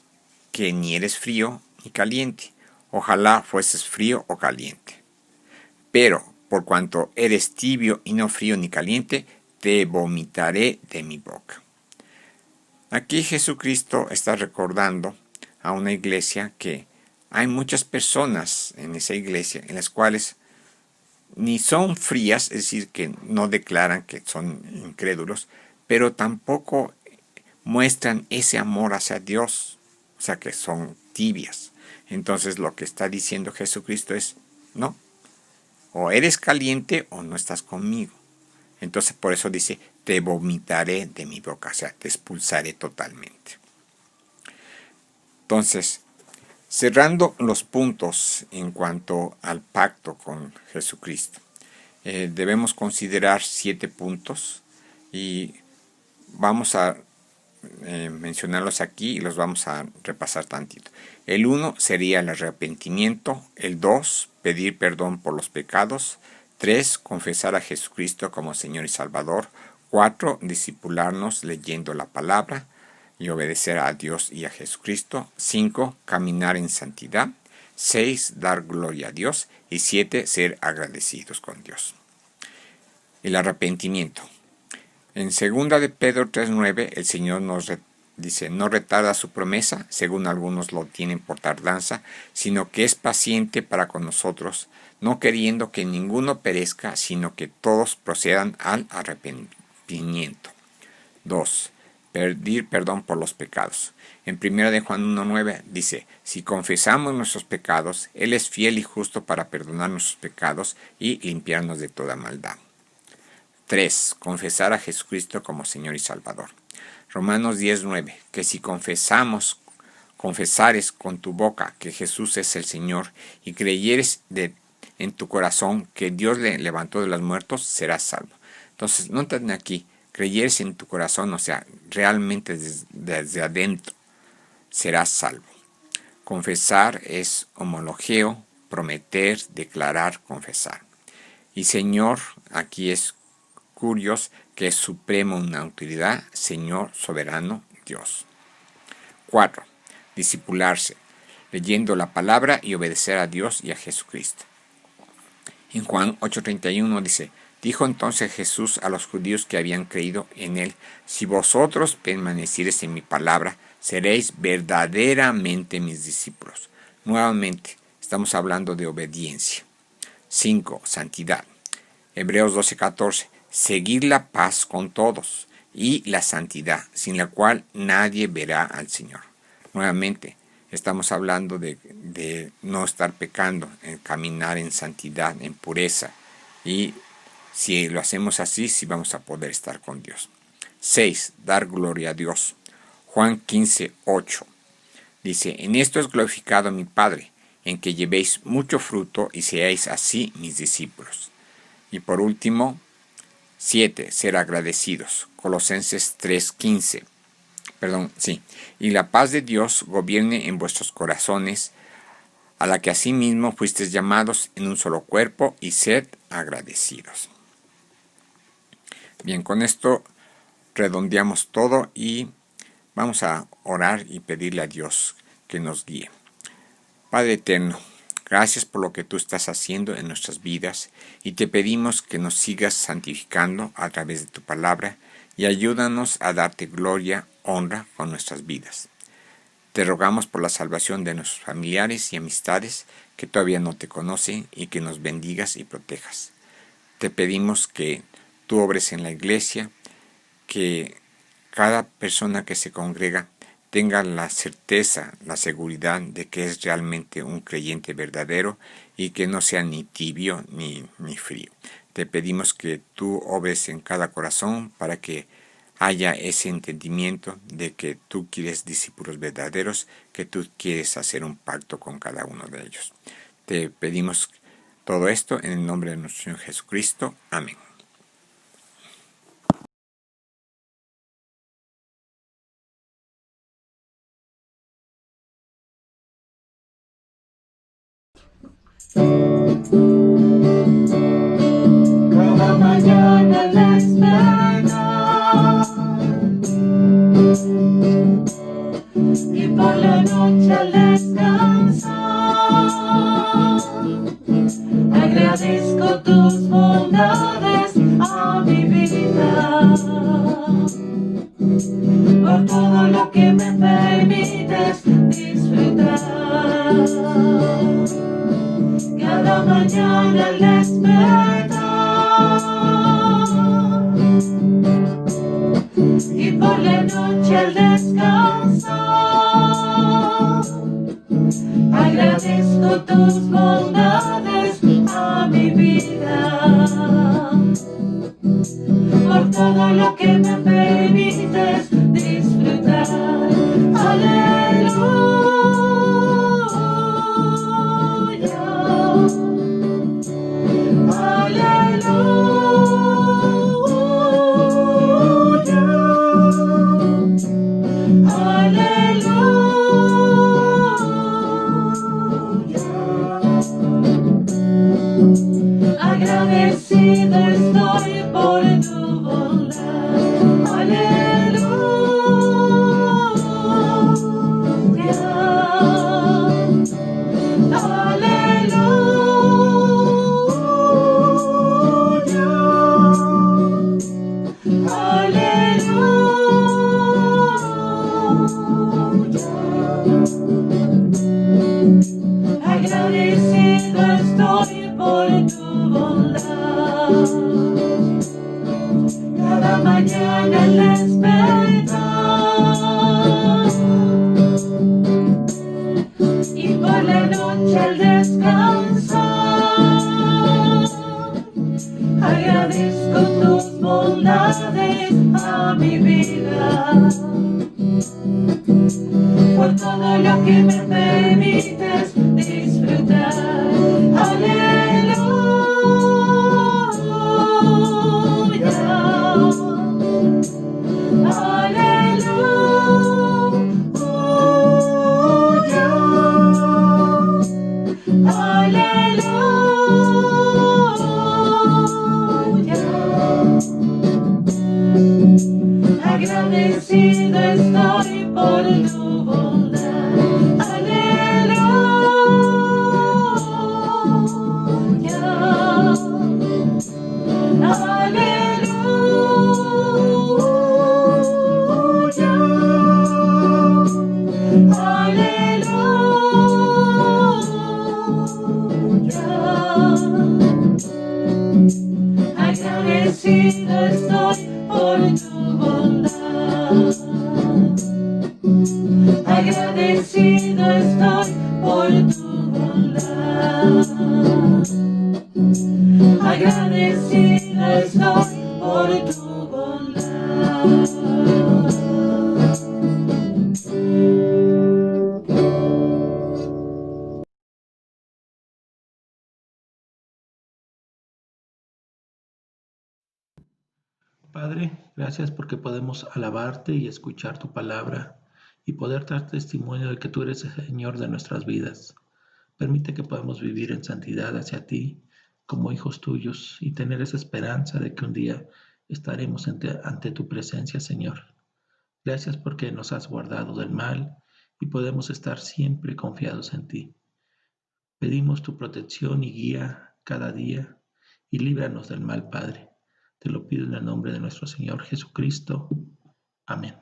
que ni eres frío ni caliente. Ojalá fueses frío o caliente. Pero por cuanto eres tibio y no frío ni caliente, te vomitaré de mi boca. Aquí Jesucristo está recordando a una iglesia que hay muchas personas en esa iglesia en las cuales ni son frías, es decir, que no declaran que son incrédulos, pero tampoco muestran ese amor hacia Dios, o sea que son tibias. Entonces lo que está diciendo Jesucristo es, no, o eres caliente o no estás conmigo. Entonces por eso dice, te vomitaré de mi boca, o sea, te expulsaré totalmente. Entonces, cerrando los puntos en cuanto al pacto con Jesucristo, debemos considerar 7 puntos y vamos a mencionarlos aquí y los vamos a repasar tantito. El 1 sería el arrepentimiento, el 2, pedir perdón por los pecados, 3, confesar a Jesucristo como Señor y Salvador, 4, discipularnos leyendo la palabra y obedecer a Dios y a Jesucristo, 5, caminar en santidad, 6, dar gloria a Dios y 7, ser agradecidos con Dios. El arrepentimiento. En 2 de Pedro 3:9 el Señor nos dice, no retarda su promesa, según algunos lo tienen por tardanza, sino que es paciente para con nosotros, no queriendo que ninguno perezca, sino que todos procedan al arrepentimiento. 2. pedir perdón por los pecados. En 1 de Juan 1:9 dice, si confesamos nuestros pecados, Él es fiel y justo para perdonar nuestros pecados y limpiarnos de toda maldad. 3. Confesar a Jesucristo como Señor y Salvador. Romanos 10:9, que si confesares con tu boca que Jesús es el Señor y creyeres en tu corazón que Dios le levantó de los muertos, serás salvo. Entonces, noten aquí, creyeres en tu corazón, o sea, realmente desde adentro, serás salvo. Confesar es homologeo, prometer, declarar, confesar. Y Señor, aquí es curios, que es supremo, una autoridad, Señor, soberano, Dios. 4. Discipularse, leyendo la palabra y obedecer a Dios y a Jesucristo. En Juan 8:31 dice, dijo entonces Jesús a los judíos que habían creído en Él, si vosotros permaneciereis en mi palabra, seréis verdaderamente mis discípulos. Nuevamente, estamos hablando de obediencia. 5. Santidad. Hebreos 12:14, seguid la paz con todos y la santidad, sin la cual nadie verá al Señor. Nuevamente, estamos hablando de no estar pecando, en caminar en santidad, en pureza. Y si lo hacemos así, sí vamos a poder estar con Dios. 6. Dar gloria a Dios. Juan 15:8 dice, en esto es glorificado mi Padre, en que llevéis mucho fruto y seáis así mis discípulos. Y por último, 7. Ser agradecidos. Colosenses 3:15. Y la paz de Dios gobierne en vuestros corazones, a la que asimismo fuisteis llamados en un solo cuerpo, y sed agradecidos. Bien, con esto redondeamos todo y vamos a orar y pedirle a Dios que nos guíe. Padre eterno, gracias por lo que tú estás haciendo en nuestras vidas y te pedimos que nos sigas santificando a través de tu palabra y ayúdanos a darte gloria, honra con nuestras vidas. Te rogamos por la salvación de nuestros familiares y amistades que todavía no te conocen y que nos bendigas y protejas. Te pedimos que tú obres en la iglesia, que cada persona que se congrega tenga la certeza, la seguridad de que es realmente un creyente verdadero y que no sea ni tibio ni frío. Te pedimos que tú obres en cada corazón para que haya ese entendimiento de que tú quieres discípulos verdaderos, que tú quieres hacer un pacto con cada uno de ellos. Te pedimos todo esto en el nombre de nuestro Señor Jesucristo. Amén. Cada mañana al despertar y por la noche al descansar, agradezco tus bondades a mi vida, por todo lo que me permites disfrutar. Cada mañana al despertar y por la noche al descansar, agradezco tus bondades a mi vida, por todo lo que me permites disfrutar. Aleluya. Agradecido estoy por tu bondad. y al descansar agradezco tus bondades a mi vida, por todo lo que me permites disfrutar. Aleluya, agradecido estoy por tu bondad. Aleluya, agradecido estoy por tu bondad. Agradecido estoy por tu bondad. Agradecido estoy por tu bondad. Padre, gracias porque podemos alabarte y escuchar tu palabra y poder dar testimonio de que tú eres el Señor de nuestras vidas. Permite que podamos vivir en santidad hacia ti como hijos tuyos y tener esa esperanza de que un día estaremos ante tu presencia, Señor. Gracias porque nos has guardado del mal y podemos estar siempre confiados en ti. Pedimos tu protección y guía cada día y líbranos del mal, Padre. Te lo pido en el nombre de nuestro Señor Jesucristo. Amén.